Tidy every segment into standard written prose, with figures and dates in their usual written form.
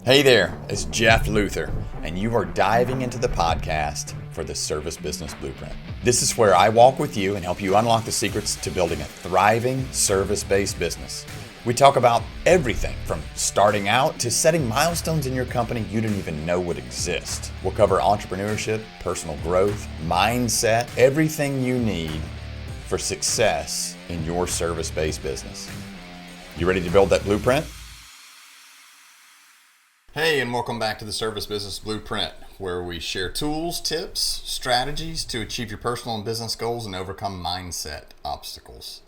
Hey there, it's Jeff Luther, and you are diving into the podcast for the Service Business Blueprint. This is where I walk with you and help you unlock the secrets to building a thriving service-based business. We talk about everything from starting out to setting milestones in your company you didn't even know would exist. We'll cover entrepreneurship, personal growth, mindset, everything you need for success in your service-based business. You ready to build that blueprint? Hey, and welcome back to the Service Business Blueprint, where we share tools, tips, strategies to achieve your personal and business goals and overcome mindset obstacles.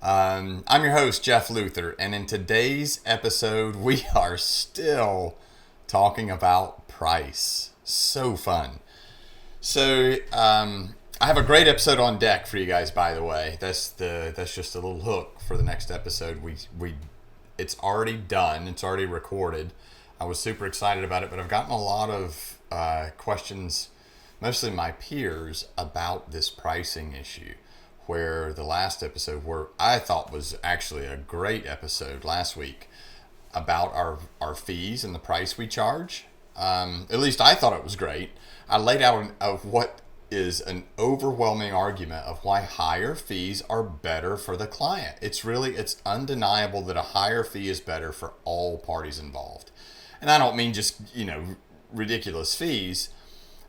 I'm your host, Jeff Luther, and in today's episode, we are still talking about price. So fun. So, I have a great episode on deck for you guys, by the way. That's just a little hook for the next episode. It's already done. It's already recorded. I was super excited about it, but I've gotten a lot of questions, mostly my peers, about this pricing issue, where the last episode, where I thought was actually a great episode last week, about our fees and the price we charge. At least I thought it was great. I laid out what is an overwhelming argument of why higher fees are better for the client. It's undeniable that a higher fee is better for all parties involved. And I don't mean just, ridiculous fees,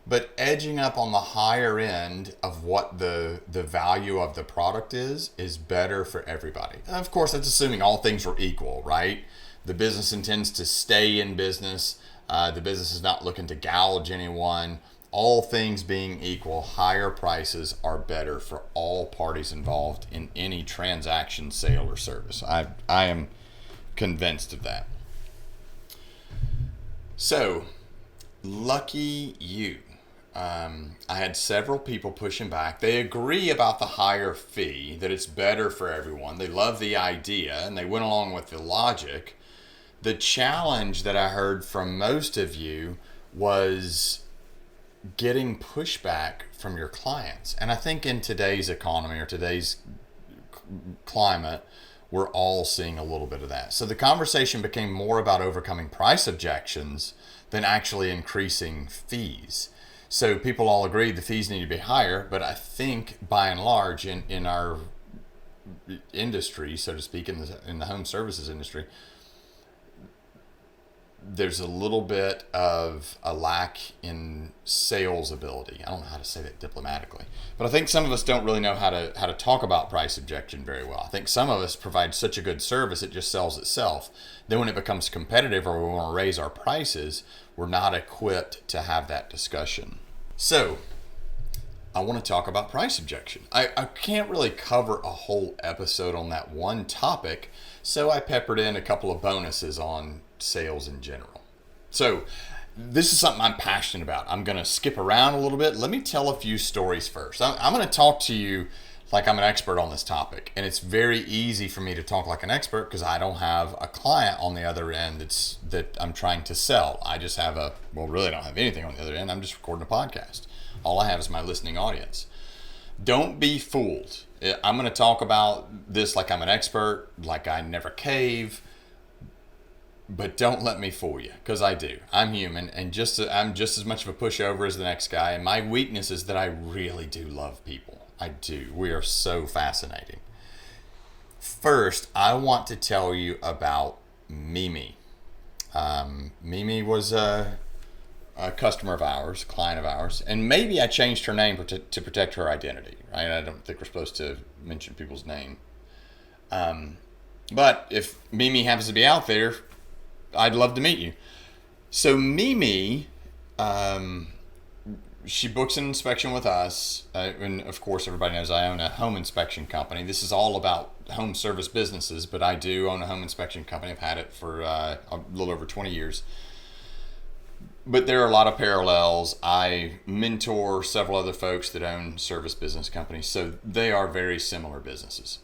but edging up on the higher end of what the value of the product is better for everybody. And of course, that's assuming all things are equal, right? The business intends to stay in business. The business is not looking to gouge anyone. All things being equal, higher prices are better for all parties involved in any transaction, sale, or service. I am convinced of that. So, lucky you. I had several people pushing back. They agree about the higher fee, that it's better for everyone. They love the idea, and they went along with the logic. The challenge that I heard from most of you was getting pushback from your clients. And I think in today's economy or today's climate, we're all seeing a little bit of that. So the conversation became more about overcoming price objections than actually increasing fees. So people all agreed the fees need to be higher, but I think by and large in our industry, so to speak, in the home services industry, there's a little bit of a lack in sales ability. I don't know how to say that diplomatically, but I think some of us don't really know how to talk about price objection very well. I think some of us provide such a good service, it just sells itself. Then when it becomes competitive or we want to raise our prices, we're not equipped to have that discussion. So I want to talk about price objection. I can't really cover a whole episode on that one topic, so I peppered in a couple of bonuses on sales in general. So this is something I'm passionate about. I'm going to skip around a little bit. Let me tell a few stories first. I'm going to talk to you like I'm an expert on this topic, and it's very easy for me to talk like an expert because I don't have a client on the other end that I'm trying to sell. I just have really don't have anything on the other end. I'm just recording a podcast. All I have is my listening audience. Don't be fooled. I'm going to talk about this like I'm an expert, like I never cave. But don't let me fool you, because I do. I'm human, and I'm just as much of a pushover as the next guy. And my weakness is that I really do love people. I do. We are so fascinating. First, I want to tell you about Mimi. Mimi was a customer of ours, client of ours, and maybe I changed her name to protect her identity. Right? I don't think we're supposed to mention people's name. But if Mimi happens to be out there, I'd love to meet you. So Mimi, she books an inspection with us. And of course, everybody knows I own a home inspection company. This is all about home service businesses, but I do own a home inspection company. I've had it for a little over 20 years. But there are a lot of parallels. I mentor several other folks that own service business companies, so they are very similar businesses.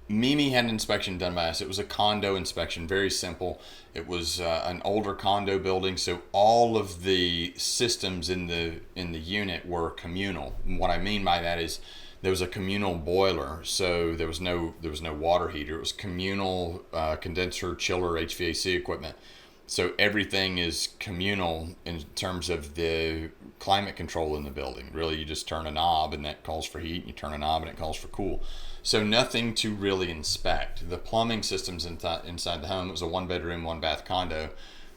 Mimi had an inspection done by us. It was a condo inspection, very simple. It was an older condo building, so all of the systems in the unit were communal. And what I mean by that is there was a communal boiler, so there was no water heater. It was communal condenser, chiller, HVAC equipment. So everything is communal in terms of the climate control in the building. Really, you just turn a knob and that calls for heat, and you turn a knob and it calls for cool. So nothing to really inspect. The plumbing systems inside the home, it was a 1-bedroom, 1-bath condo,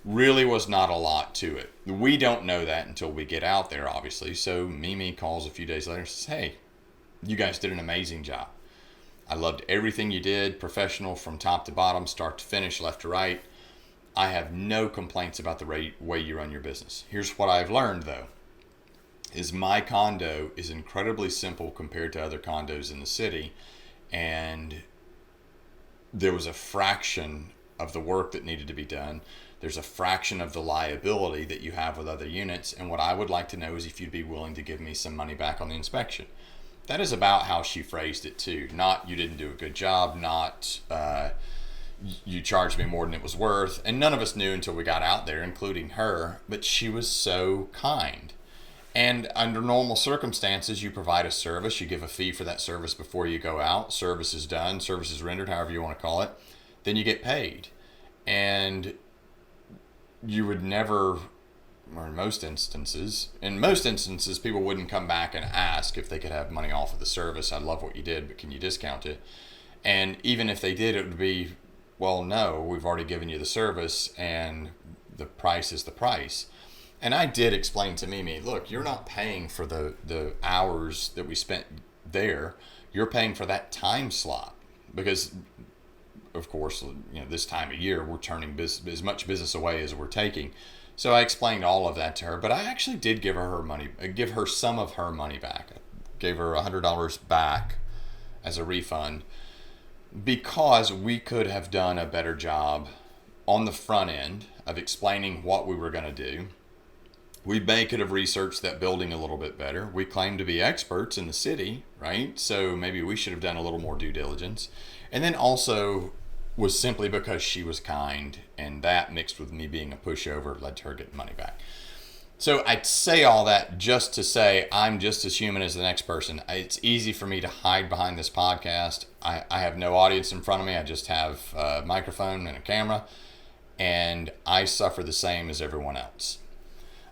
really was not a lot to it. We don't know that until we get out there, obviously. So Mimi calls a few days later and says, hey, you guys did an amazing job. I loved everything you did, professional from top to bottom, start to finish, left to right. I have no complaints about the way you run your business. Here's what I've learned, though, is my condo is incredibly simple compared to other condos in the city, and there was a fraction of the work that needed to be done. There's a fraction of the liability that you have with other units, and what I would like to know is if you'd be willing to give me some money back on the inspection. That is about how she phrased it too. Not you didn't do a good job, not you charged me more than it was worth. And none of us knew until we got out there, including her, but she was so kind. And under normal circumstances, you provide a service, you give a fee for that service before you go out. Service is done, service is rendered, however you want to call it. Then you get paid. And you would never, or in most instances, people wouldn't come back and ask if they could have money off of the service. I love what you did, but can you discount it? And even if they did, it would be, well, no, we've already given you the service and the price is the price. And I did explain to Mimi, look, you're not paying for the hours that we spent there. You're paying for that time slot because, of course, this time of year, we're turning as much business away as we're taking. So I explained all of that to her, but I actually did give her some of her money back. I gave her $100 back as a refund because we could have done a better job on the front end of explaining what we were going to do. We may could have researched that building a little bit better. We claim to be experts in the city, right? So maybe we should have done a little more due diligence. And then also was simply because she was kind, and that mixed with me being a pushover led to her getting money back. So I'd say all that just to say I'm just as human as the next person. It's easy for me to hide behind this podcast. I have no audience in front of me. I just have a microphone and a camera, and I suffer the same as everyone else.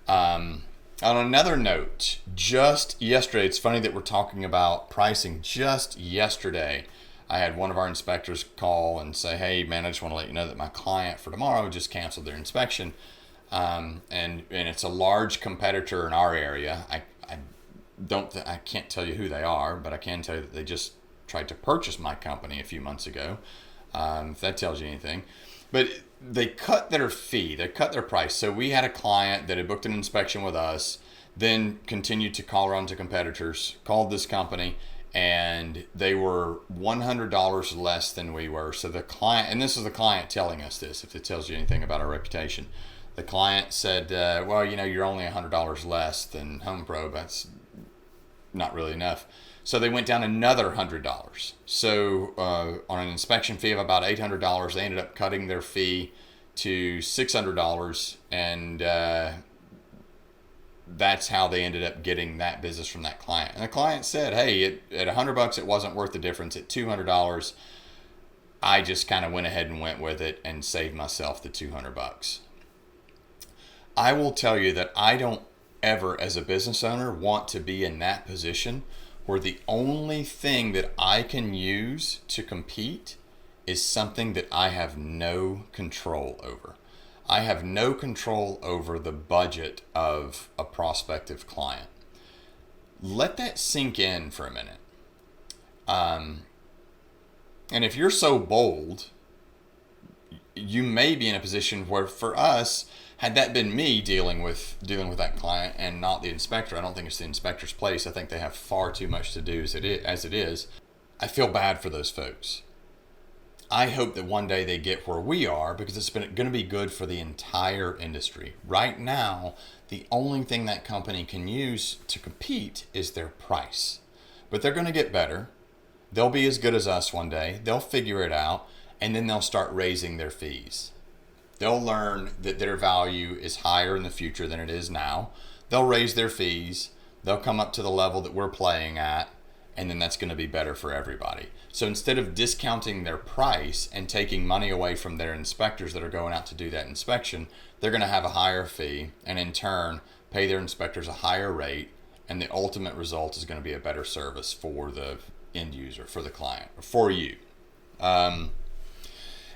On another note, just yesterday, it's funny that we're talking about pricing. Just yesterday, I had one of our inspectors call and say, hey, man, I just want to let you know that my client for tomorrow just canceled their inspection. And it's a large competitor in our area. I can't tell you who they are, but I can tell you that they just tried to purchase my company a few months ago, if that tells you anything. But they cut their fee, they cut their price. So we had a client that had booked an inspection with us, then continued to call around to competitors, called this company, and they were $100 less than we were. So the client, and this is the client telling us this, if it tells you anything about our reputation. The client said, well, you're only $100 less than Home Pro. That's not really enough. So they went down another $100. So on an inspection fee of about $800, they ended up cutting their fee to $600, and that's how they ended up getting that business from that client. And the client said, hey, at $100 it wasn't worth the difference. At $200, I just kind of went ahead and went with it and saved myself the $200. I will tell you that I don't ever, as a business owner, want to be in that position where the only thing that I can use to compete is something that I have no control over. I have no control over the budget of a prospective client. Let that sink in for a minute. And if you're so bold, you may be in a position where, for us, had that been me dealing with that client and not the inspector, I don't think it's the inspector's place. I think they have far too much to do as it is. I feel bad for those folks. I hope that one day they get where we are, because it's going to be good for the entire industry. Right now, the only thing that company can use to compete is their price. But they're going to get better. They'll be as good as us one day. They'll figure it out, and then they'll start raising their fees. They'll learn that their value is higher in the future than it is now. They'll raise their fees. They'll come up to the level that we're playing at, and then that's going to be better for everybody. So instead of discounting their price and taking money away from their inspectors that are going out to do that inspection, they're going to have a higher fee and in turn pay their inspectors a higher rate, and the ultimate result is going to be a better service for the end user, for the client, or for you.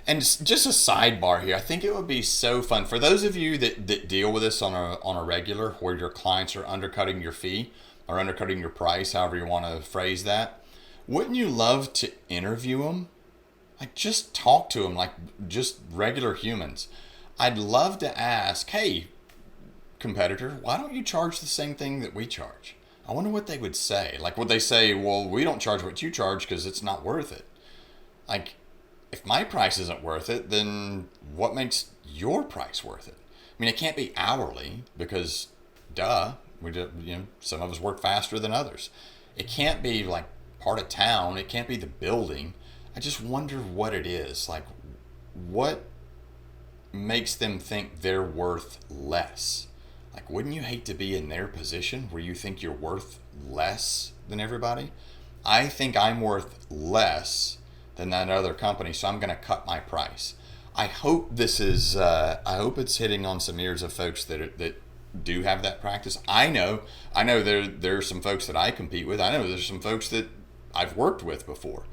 And just a sidebar here, I think it would be so fun for those of you that deal with this on a regular, where your clients are undercutting your fee or undercutting your price, however you want to phrase that. Wouldn't you love to interview them? Like, just talk to them like just regular humans. I'd love to ask, hey, competitor, why don't you charge the same thing that we charge? I wonder what they would say. Like, would they say, well, we don't charge what you charge because it's not worth it? Like, if my price isn't worth it, then what makes your price worth it? I mean, it can't be hourly because, duh, some of us work faster than others. It can't be like part of town. It can't be the building. I just wonder what it is. Like, what makes them think they're worth less? Like, wouldn't you hate to be in their position where you think you're worth less than everybody? I think I'm worth less than that other company, so I'm going to cut my price. I hope this is. I hope it's hitting on some ears of folks that do have that practice. I know there are some folks that I compete with. I know there's some folks that I've worked with before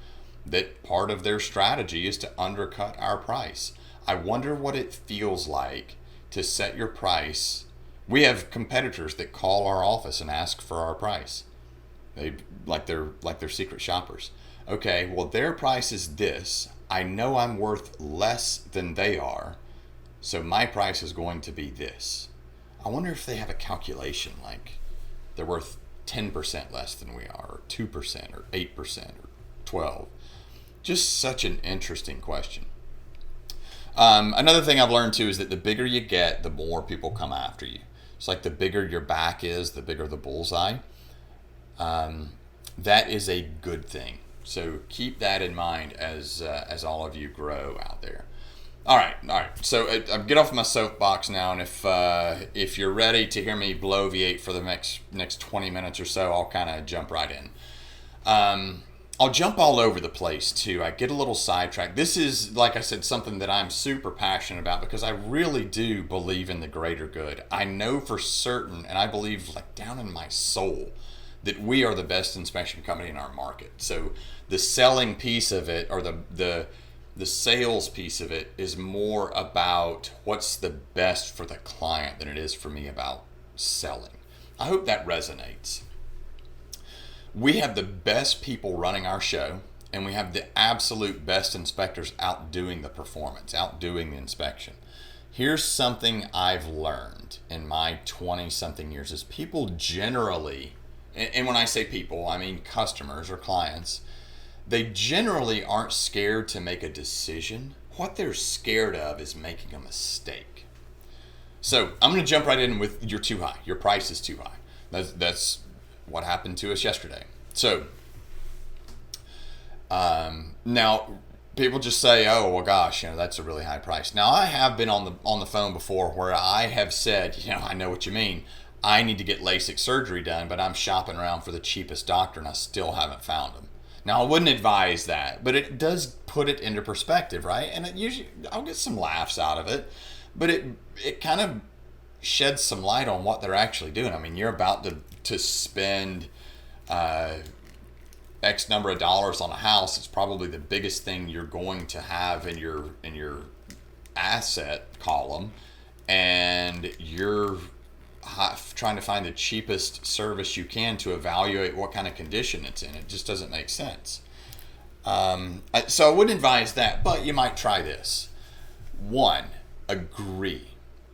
that part of their strategy is to undercut our price. I wonder what it feels like to set your price. We have competitors that call our office and ask for our price. They're secret shoppers. Okay, well, their price is this. I know I'm worth less than they are, so my price is going to be this. I wonder if they have a calculation, like they're worth 10% less than we are, or 2%, or 8%, or 12%. Just such an interesting question. Another thing I've learned too is that the bigger you get, the more people come after you. It's like the bigger your back is, the bigger the bullseye. That is a good thing. So keep that in mind as all of you grow out there. All right. So I get off my soapbox now, and if you're ready to hear me bloviate for the next 20 minutes or so, I'll kind of jump right in. I'll jump all over the place too. I get a little sidetracked. This is, like I said, something that I'm super passionate about because I really do believe in the greater good. I know for certain, and I believe like down in my soul, that we are the best inspection company in our market. So the selling piece of it, or the sales piece of it, is more about what's the best for the client than it is for me about selling. I hope that resonates. We have the best people running our show, and we have the absolute best inspectors outdoing the performance, outdoing the inspection. Here's something I've learned in my 20-something years is people generally, and when I say people, I mean customers or clients, they generally aren't scared to make a decision. What they're scared of is making a mistake. So I'm going to jump right in with you're too high. Your price is too high. That's what happened to us yesterday. So now people just say, oh, well, gosh, that's a really high price. Now, I have been on the phone before where I have said, I know what you mean. I need to get LASIK surgery done, but I'm shopping around for the cheapest doctor and I still haven't found him. Now, I wouldn't advise that, but it does put it into perspective, right? And it usually, I'll get some laughs out of it, but it kind of sheds some light on what they're actually doing. I mean, you're about to spend X number of dollars on a house. It's probably the biggest thing you're going to have in your asset column, and you're trying to find the cheapest service you can to evaluate what kind of condition it's in. It just doesn't make sense. So I wouldn't advise that, but you might try this. 1, agree.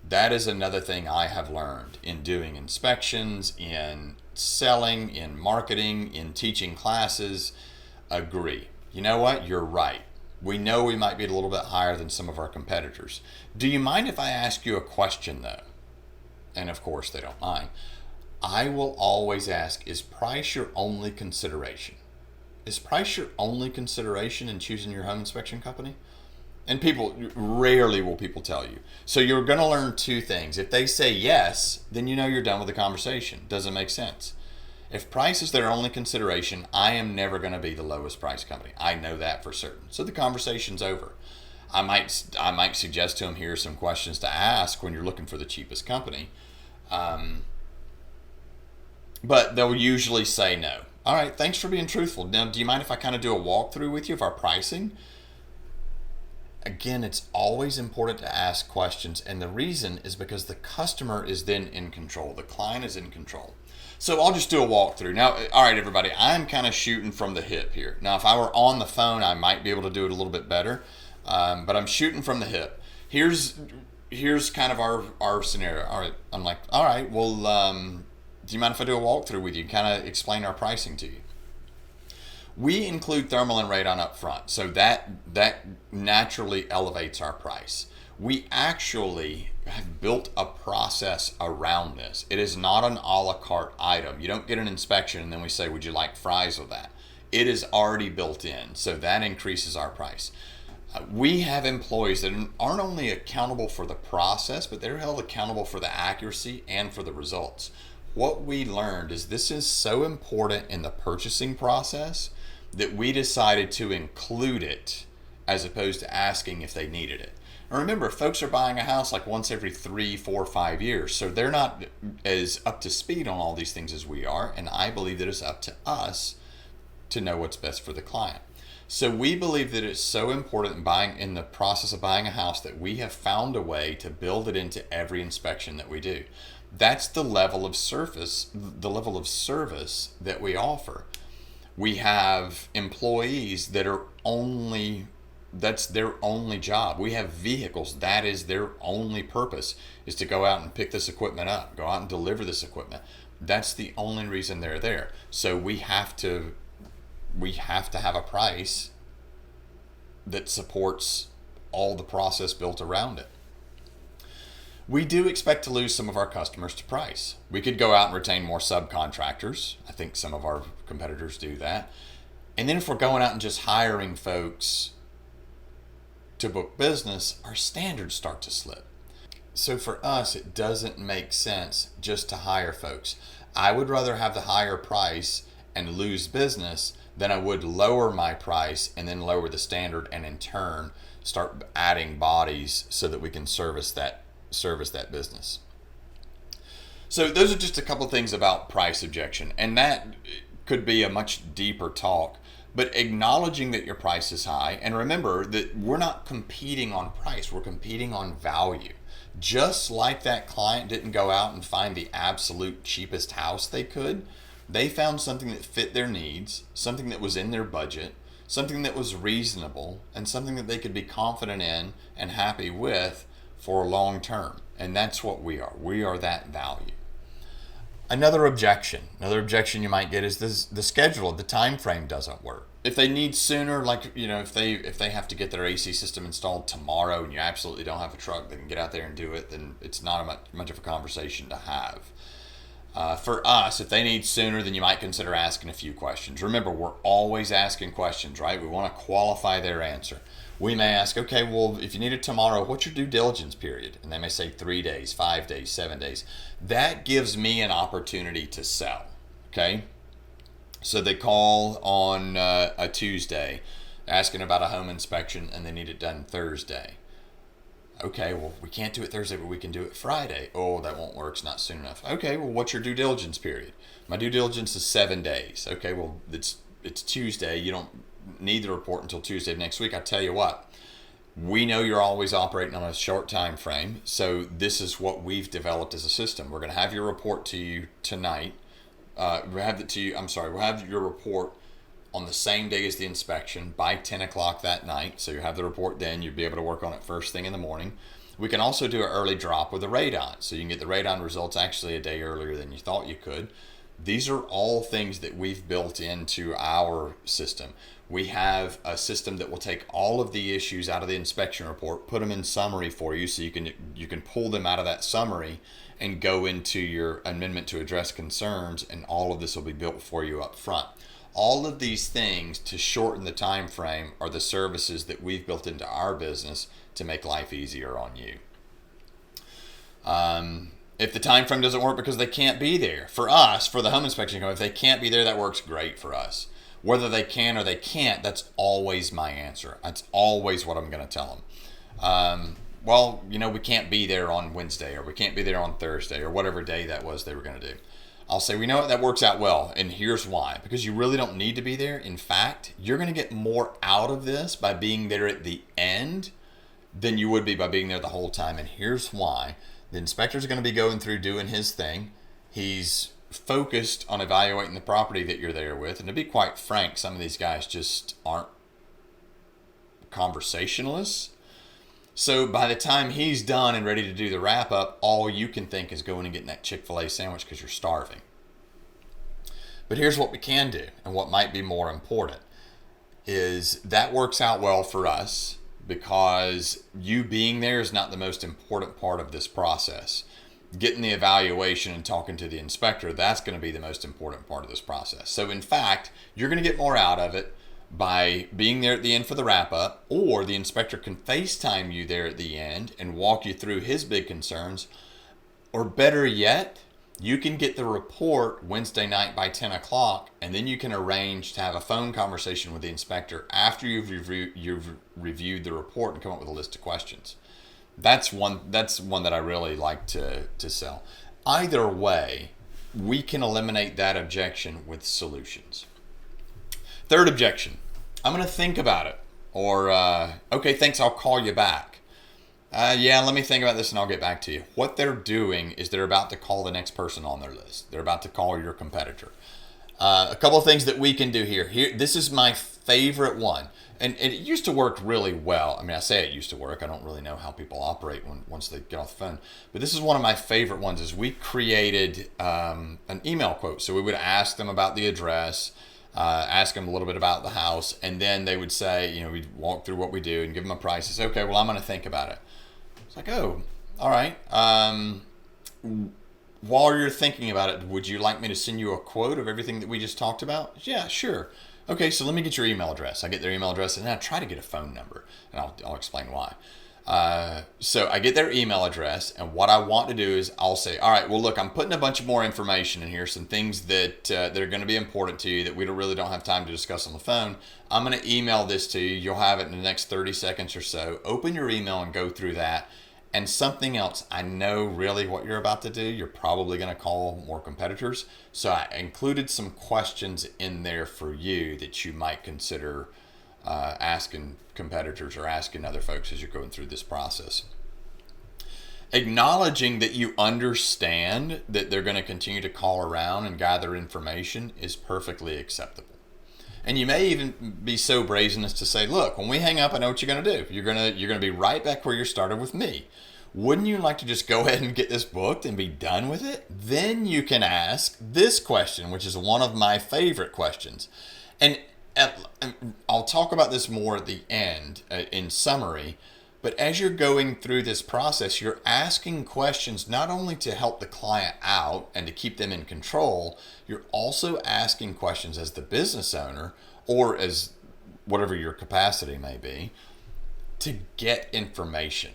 That is another thing I have learned in doing inspections, in selling, in marketing, in teaching classes. Agree. You know what? You're right. We know we might be a little bit higher than some of our competitors. Do you mind if I ask you a question, though? And of course they don't mind. I will always ask, is price your only consideration? Is price your only consideration in choosing your home inspection company? And rarely will people tell you. So you're going to learn 2 things. If they say yes, then you're done with the conversation. Doesn't make sense. If price is their only consideration, I am never going to be the lowest price company. I know that for certain. So the conversation's over. I might suggest to them, here are some questions to ask when you're looking for the cheapest company. But they'll usually say no. All right, thanks for being truthful. Now, do you mind if I kind of do a walkthrough with you of our pricing? Again, it's always important to ask questions, and the reason is because the customer is then in control. The client is in control. So I'll just do a walkthrough. Now, all right, everybody, I'm kind of shooting from the hip here. Now, if I were on the phone, I might be able to do it a little bit better, but I'm shooting from the hip. Here's kind of our scenario. All right, I'm like, all right, well, do you mind if I do a walkthrough with you and kind of explain our pricing to you? We include thermal and radon up front, so that naturally elevates our price. We actually have built a process around this. It is not an a la carte item. You don't get an inspection and then we say, would you like fries with that? It is already built in, so that increases our price. We have employees that aren't only accountable for the process, but they're held accountable for the accuracy and for the results. What we learned is this is so important in the purchasing process that we decided to include it as opposed to asking if they needed it. And remember, folks are buying a house like once every 3, 4, 5 years, so they're not as up to speed on all these things as we are, and I believe that it's up to us to know what's best for the client. So we believe that it's so important in the process of buying a house that we have found a way to build it into every inspection that we do. That's the level of service that we offer. We have employees that that's their only job. We have vehicles, that is their only purpose, is to go out and pick this equipment up, go out and deliver this equipment. That's the only reason they're there. So we have to have a price that supports all the process built around it. We do expect to lose some of our customers to price. We could go out and retain more subcontractors. I think some of our competitors do that. And then if we're going out and just hiring folks to book business, our standards start to slip. So for us, it doesn't make sense just to hire folks. I would rather have the higher price and lose business than I would lower my price and then lower the standard and in turn start adding bodies so that we can service that business. So those are just a couple things about price objection, and that could be a much deeper talk, but acknowledging that your price is high, and remember that we're not competing on price, we're competing on value. Just like that client didn't go out and find the absolute cheapest house they could, they found something that fit their needs, something that was in their budget, something that was reasonable, and something that they could be confident in and happy with for long term. And that's what we are. We are that value. Another objection you might get is the schedule, the time frame doesn't work. If they need sooner, like, if they have to get their AC system installed tomorrow and you absolutely don't have a truck that can get out there and do it, then it's not much of a conversation to have. For us, if they need sooner, then you might consider asking a few questions. Remember, we're always asking questions, right? We want to qualify their answer. We may ask, okay, well, if you need it tomorrow, what's your due diligence period? And they may say 3 days, 5 days, 7 days. That gives me an opportunity to sell, okay? So they call on a Tuesday asking about a home inspection and they need it done Thursday. Okay, well, we can't do it Thursday, but we can do it Friday. Oh, that won't work. It's not soon enough. Okay, well, what's your due diligence period? My due diligence is 7 days. Okay, well, it's Tuesday. You don't need the report until Tuesday of next week. I tell you what, we know you're always operating on a short time frame, so this is what we've developed as a system. We're going to have your report to you tonight. We'll have your report on the same day as the inspection by 10 o'clock that night. So you have the report then. You'll be able to work on it first thing in the morning. We can also do an early drop with a radon. So you can get the radon results actually a day earlier than you thought you could. These are all things that we've built into our system. We have a system that will take all of the issues out of the inspection report, put them in summary for you so you can pull them out of that summary and go into your amendment to address concerns, and all of this will be built for you up front. All of these things to shorten the time frame are the services that we've built into our business to make life easier on you. If the time frame doesn't work because they can't be there, for us, for the home inspection company, if they can't be there, that works great for us. Whether they can or they can't, that's always my answer. That's always what I'm going to tell them. Well, we can't be there on Wednesday, or we can't be there on Thursday, or whatever day that was they were going to do. I'll say, we know what, that works out well, and here's why. Because you really don't need to be there. In fact, you're going to get more out of this by being there at the end than you would be by being there the whole time. And here's why. The inspector's going to be going through doing his thing. He's focused on evaluating the property that you're there with. And to be quite frank, some of these guys just aren't conversationalists. So by the time he's done and ready to do the wrap up, all you can think is going and getting that Chick-fil-A sandwich because you're starving. But here's what we can do, and what might be more important, is that works out well for us because you being there is not the most important part of this process. Getting the evaluation and talking to the inspector, that's going to be the most important part of this process. So in fact, you're going to get more out of it by being there at the end for the wrap up, or the inspector can FaceTime you there at the end and walk you through his big concerns. Or better yet, you can get the report Wednesday night by 10 o'clock, and then you can arrange to have a phone conversation with the inspector after you've reviewed the report and come up with a list of questions. That's one that I really like to sell. Either way, we can eliminate that objection with solutions. Third objection, I'm going to think about it. Or, okay, thanks, I'll call you back. Yeah, let me think about this and I'll get back to you. What they're doing is they're about to call the next person on their list. They're about to call your competitor. A couple of things that we can do here. This is my favorite one. And it used to work really well. I mean, I say it used to work. I don't really know how people operate once they get off the phone. But this is one of my favorite ones. Is we created an email quote. So we would ask them about the address, ask them a little bit about the house, and then they would say, we'd walk through what we do and give them a price. Say, okay, well, I'm going to think about it. It's like, oh, all right. While you're thinking about it, would you like me to send you a quote of everything that we just talked about? Yeah, sure. Okay, so let me get your email address. I get their email address, and then I try to get a phone number, and I'll explain why. So I get their email address, and what I want to do is I'll say, all right, well, look, I'm putting a bunch of more information in here, some things that are going to be important to you that we really don't have time to discuss on the phone. I'm going to email this to you. You'll have it in the next 30 seconds or so. Open your email and go through that. And something else, I know really what you're about to do. You're probably going to call more competitors. So I included some questions in there for you that you might consider asking competitors or asking other folks as you're going through this process. Acknowledging that you understand that they're going to continue to call around and gather information is perfectly acceptable. And you may even be so brazen as to say, look, when we hang up, I know what you're going to do. You're going to be right back where you started with me. Wouldn't you like to just go ahead and get this booked and be done with it? Then you can ask this question, which is one of my favorite questions. And I'll talk about this more at the end in summary. But as you're going through this process, you're asking questions not only to help the client out and to keep them in control, you're also asking questions as the business owner, or as whatever your capacity may be, to get information.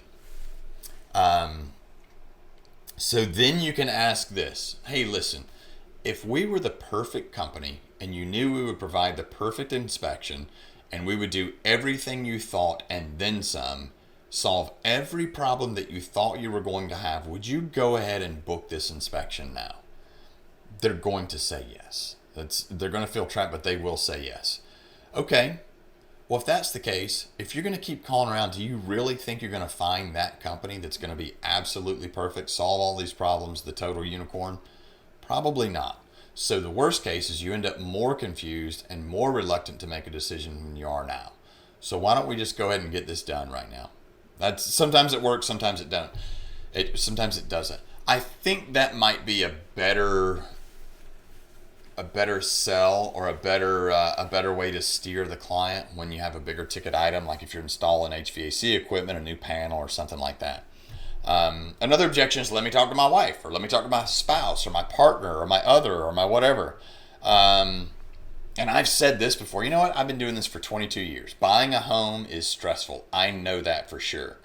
So then you can ask this, hey, listen, if we were the perfect company and you knew we would provide the perfect inspection and we would do everything you thought and then some, solve every problem that you thought you were going to have, would you go ahead and book this inspection now? They're going to say yes. They're going to feel trapped, but they will say yes. Okay, well, if that's the case, if you're going to keep calling around, do you really think you're going to find that company that's going to be absolutely perfect, solve all these problems, the total unicorn? Probably not. So the worst case is you end up more confused and more reluctant to make a decision than you are now. So why don't we just go ahead and get this done right now? Sometimes it works, sometimes it doesn't. Sometimes it doesn't. I think that might be a better sell, or a better way to steer the client when you have a bigger ticket item, like if you're installing HVAC equipment, a new panel, or something like that. Another objection is, let me talk to my wife, or let me talk to my spouse, or my partner, or my other, or my whatever. And I've said this before. You know what? I've been doing this for 22 years. Buying a home is stressful. I know that for sure.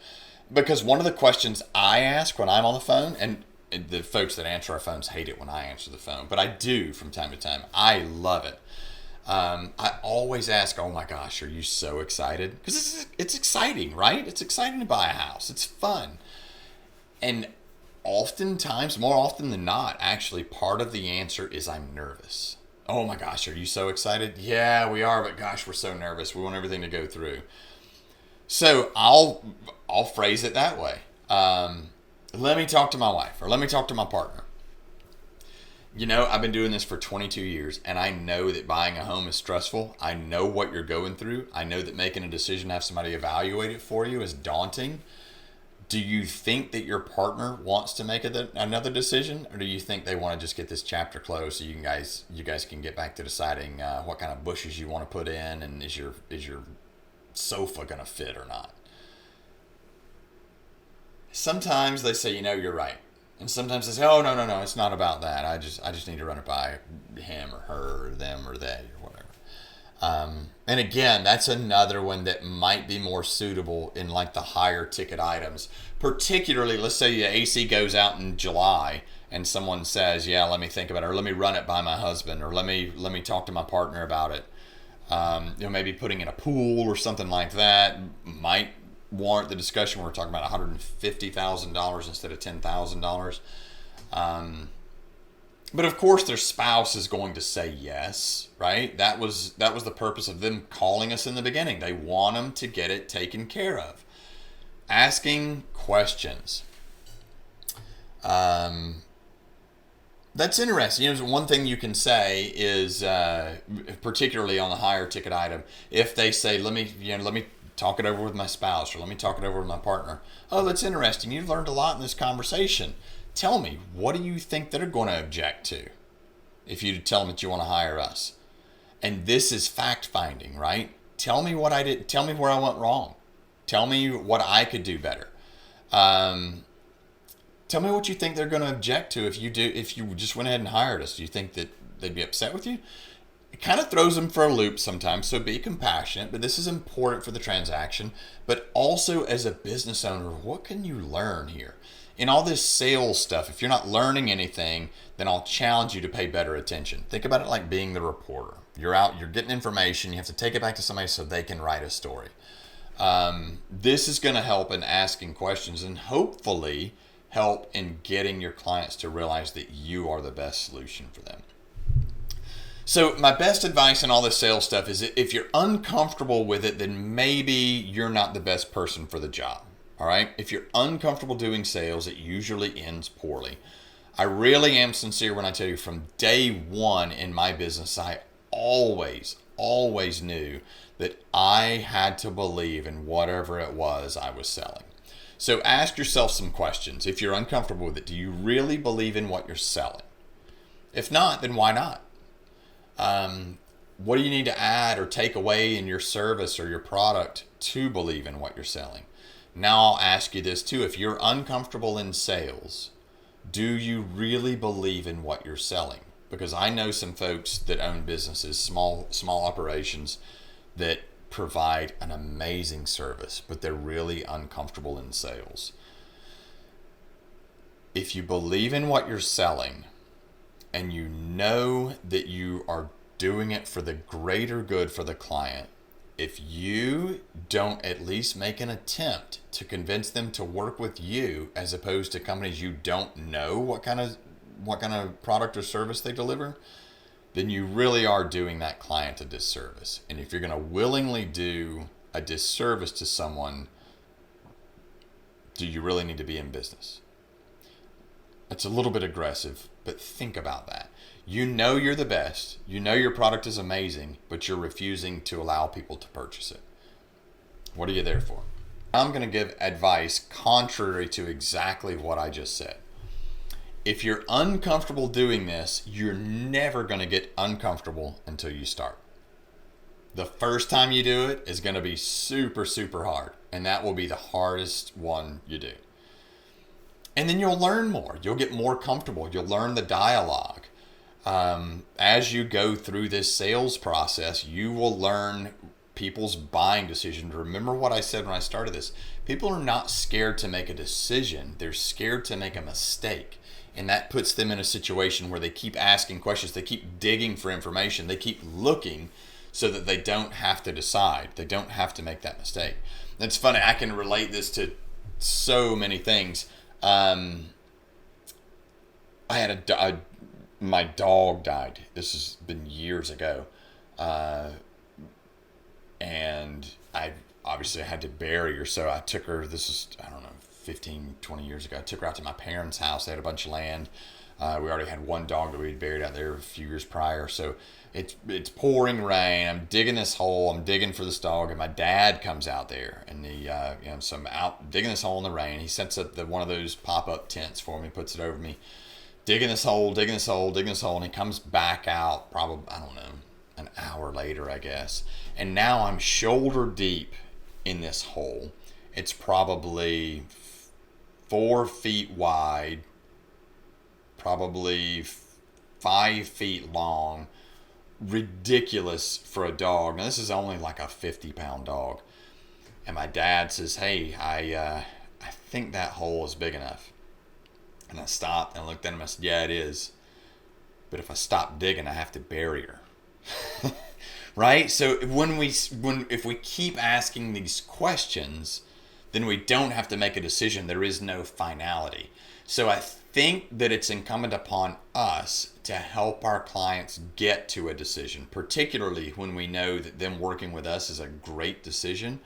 Because one of the questions I ask when I'm on the phone, and the folks that answer our phones hate it when I answer the phone, but I do from time to time. I love it. I always ask, oh my gosh, are you so excited? Because it's exciting, right? It's exciting to buy a house. It's fun. And oftentimes, more often than not, actually, part of the answer is I'm nervous. Oh my gosh, are you so excited? Yeah, we are, but gosh, we're so nervous. We want everything to go through. So I'll phrase it that way. Let me talk to my wife, or let me talk to my partner. You know, I've been doing this for 22 years, and I know that buying a home is stressful. I know what you're going through. I know that making a decision to have somebody evaluate it for you is daunting. Do you think that your partner wants to make another decision, or do you think they want to just get this chapter closed so you guys can get back to deciding what kind of bushes you want to put in, and is your sofa going to fit or not? Sometimes they say, you're right. And sometimes they say, oh, no, it's not about that. I just need to run it by him or her or them or they or whatever. And again, that's another one that might be more suitable in like the higher ticket items. Particularly, let's say your AC goes out in July and someone says, yeah, let me think about it, or let me run it by my husband, or let me talk to my partner about it. Maybe putting in a pool or something like that might warrant the discussion. We're talking about $150,000 instead of $10,000. But of course their spouse is going to say yes, right? That was the purpose of them calling us in the beginning. They want them to get it taken care of. Asking questions. That's interesting. One thing you can say is, particularly on the higher ticket item, if they say, let me talk it over with my spouse, or let me talk it over with my partner. Oh, that's interesting. You've learned a lot in this conversation. Tell me, what do you think they're going to object to if you tell them that you want to hire us? And this is fact finding, right? Tell me what I did. Tell me where I went wrong. Tell me what I could do better. Tell me what you think they're going to object to if you just went ahead and hired us. Do you think that they'd be upset with you? It kind of throws them for a loop sometimes, so be compassionate, but this is important for the transaction. But also as a business owner, what can you learn here? In all this sales stuff, if you're not learning anything, then I'll challenge you to pay better attention. Think about it like being the reporter. You're out, you're getting information, you have to take it back to somebody so they can write a story. This is going to help in asking questions and hopefully help in getting your clients to realize that you are the best solution for them. So my best advice in all this sales stuff is if you're uncomfortable with it, then maybe you're not the best person for the job. All right. If you're uncomfortable doing sales, it usually ends poorly. I really am sincere when I tell you from day one in my business, I always knew that I had to believe in whatever it was I was selling. So ask yourself some questions. If you're uncomfortable with it, do you really believe in what you're selling? If not, then why not? What do you need to add or take away in your service or your product to believe in what you're selling? Now I'll ask you this too. If you're uncomfortable in sales, do you really believe in what you're selling? Because I know some folks that own businesses, small operations that provide an amazing service, but they're really uncomfortable in sales. If you believe in what you're selling and you know that you are doing it for the greater good for the client, if you don't at least make an attempt to convince them to work with you as opposed to companies you don't know what kind of product or service they deliver, then you really are doing that client a disservice. And if you're going to willingly do a disservice to someone, do you really need to be in business? It's a little bit aggressive, but think about that. You know you're the best. You know your product is amazing, but you're refusing to allow people to purchase it. What are you there for? I'm going to give advice contrary to exactly what I just said. If you're uncomfortable doing this, you're never going to get uncomfortable until you start. The first time you do it is going to be super, super hard, and that will be the hardest one you do. And then you'll learn more. You'll get more comfortable. You'll learn the dialogue. As you go through this sales process, you will learn people's buying decisions. Remember what I said when I started this. People are not scared to make a decision. They're scared to make a mistake. And that puts them in a situation where they keep asking questions. They keep digging for information. They keep looking so that they don't have to decide. They don't have to make that mistake. It's funny. I can relate this to so many things. I had my dog died. This has been years ago. And I obviously had to bury her. So I took her, this is, I don't know, 15, 20 years ago. I took her out to my parents' house. They had a bunch of land. We already had one dog that we had buried out there a few years prior. So it's pouring rain. I'm digging this hole. I'm digging for this dog, and my dad comes out there, and so I'm out digging this hole in the rain. He sets up one of those pop-up tents for me, puts it over me, digging this hole, and he comes back out probably, I don't know, an hour later, I guess. And now I'm shoulder deep in this hole. It's probably 4 feet wide, probably 5 feet long. Ridiculous for a dog. Now this is only like a 50-pound dog. And my dad says, "Hey, I think that hole is big enough." And I stopped and I looked at him. I said, "Yeah, it is. But if I stop digging, I have to bury her." Right? So if we keep asking these questions, then we don't have to make a decision. There is no finality. So I think that it's incumbent upon us to help our clients get to a decision, particularly when we know that them working with us is a great decision.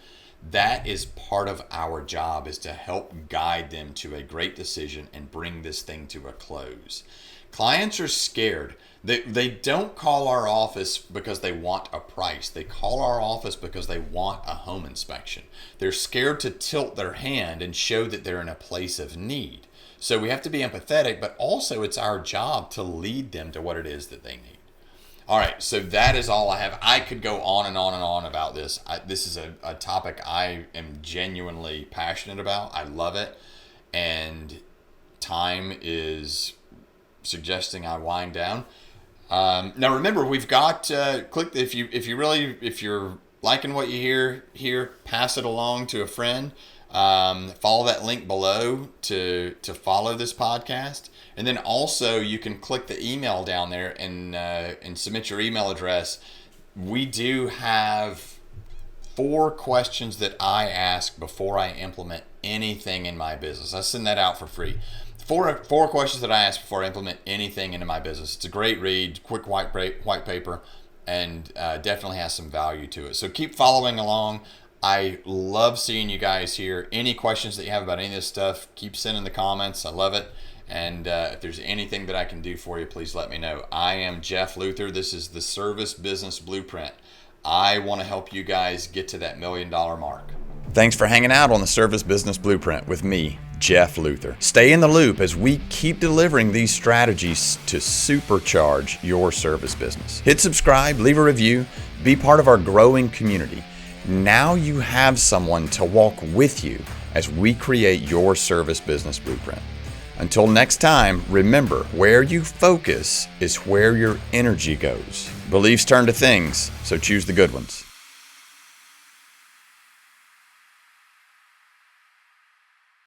That is part of our job, is to help guide them to a great decision and bring this thing to a close. Clients are scared. They don't call our office because they want a price. They call our office because they want a home inspection. They're scared to tilt their hand and show that they're in a place of need. So we have to be empathetic, but also it's our job to lead them to what it is that they need. All right, so that is all I have. I could go on and on and on about this. This is a topic I am genuinely passionate about. I love it, and time is suggesting I wind down. Now remember, we've got click if you're liking what you hear here, pass it along to a friend. Follow that link below to follow this podcast, and then also you can click the email down there and submit your email address. We do have 4 questions that I ask before I implement anything in my business. I send that out for free. Four questions that I ask before I implement anything into my business. It's a great read, quick white paper, and definitely has some value to it. So keep following along. I love seeing you guys here. Any questions that you have about any of this stuff, keep sending the comments. I love it. And if there's anything that I can do for you, please let me know. I am Jeff Luther. This is the Service Business Blueprint. I want to help you guys get to that $1 million mark. Thanks for hanging out on the Service Business Blueprint with me, Jeff Luther. Stay in the loop as we keep delivering these strategies to supercharge your service business. Hit subscribe, leave a review, be part of our growing community. Now you have someone to walk with you as we create your service business blueprint. Until next time, remember, where you focus is where your energy goes. Beliefs turn to things, so choose the good ones.